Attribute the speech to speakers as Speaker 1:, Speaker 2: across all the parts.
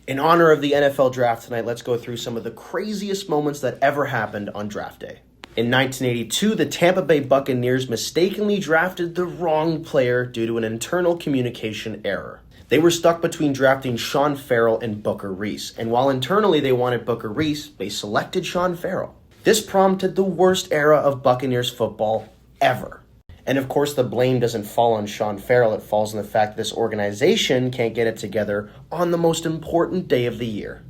Speaker 1: In honor of the NFL draft tonight, let's go through some of the craziest moments that ever happened on draft day. In 1982, the Tampa Bay Buccaneers mistakenly drafted the wrong player due to an internal communication error. They were stuck between drafting Sean Farrell and Booker Reese, and while internally they wanted Booker Reese, they selected Sean Farrell. This prompted the worst era of Buccaneers football ever. And of course, the blame doesn't fall on Sean Farrell. It falls on the fact that this organization can't get it together on the most important day of the year.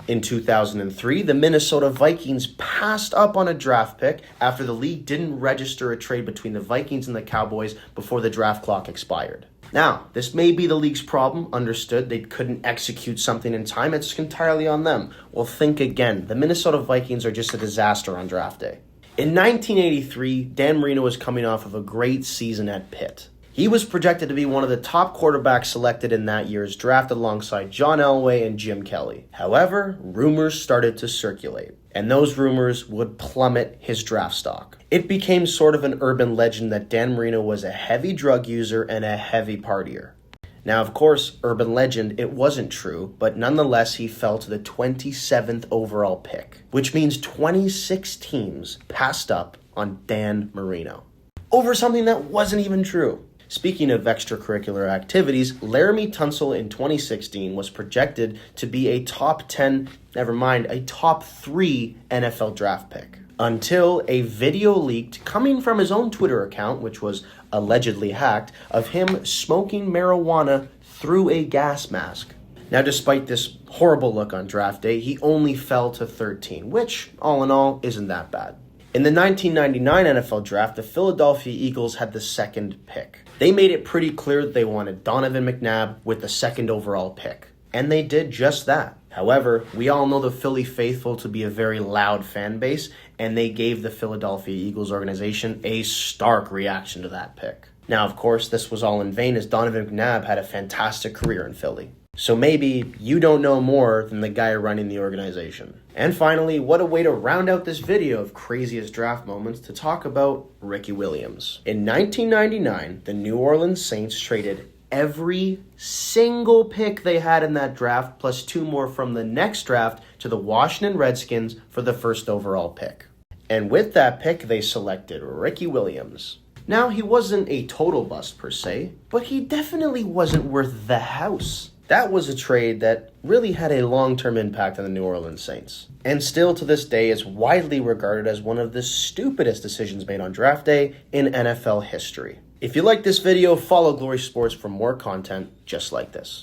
Speaker 1: In 2003, the Minnesota Vikings passed up on a draft pick after the league didn't register a trade between the Vikings and the Cowboys before the draft clock expired. Now, this may be the league's problem, understood. They couldn't execute something in time. It's entirely on them. Well, think again. The Minnesota Vikings are just a disaster on draft day. In 1983, Dan Marino was coming off of a great season at Pitt. He was projected to be one of the top quarterbacks selected in that year's draft alongside John Elway and Jim Kelly. However, rumors started to circulate, and those rumors would plummet his draft stock. It became sort of an urban legend that Dan Marino was a heavy drug user and a heavy partier. Now, of course, urban legend, it wasn't true, but nonetheless, he fell to the 27th overall pick, which means 26 teams passed up on Dan Marino over something that wasn't even true. Speaking of extracurricular activities, Laramie Tonsel in 2016 was projected to be a top 3 NFL draft pick. Until a video leaked coming from his own Twitter account, which was allegedly hacked, of him smoking marijuana through a gas mask. Now, despite this horrible look on draft day, he only fell to 13, which, all in all, isn't that bad. In the 1999 NFL draft, the Philadelphia Eagles had the second pick. They made it pretty clear that they wanted Donovan McNab with the second overall pick. And they did just that. However, we all know the Philly faithful to be a very loud fan base, and they gave the Philadelphia Eagles organization a stark reaction to that pick. Now, of course, this was all in vain as Donovan McNab had a fantastic career in Philly. So maybe you don't know more than the guy running the organization. And finally, what a way to round out this video of craziest draft moments to talk about Ricky Williams. In 1999, the New Orleans Saints traded every single pick they had in that draft, plus 2 more from the next draft, to the Washington Redskins for the first overall pick. And with that pick, they selected Ricky Williams. Now, he wasn't a total bust per se, but he definitely wasn't worth the house. That was a trade that really had a long-term impact on the New Orleans Saints, and still to this day is widely regarded as one of the stupidest decisions made on draft day in NFL history. If you like this video, follow Glory Sports for more content just like this.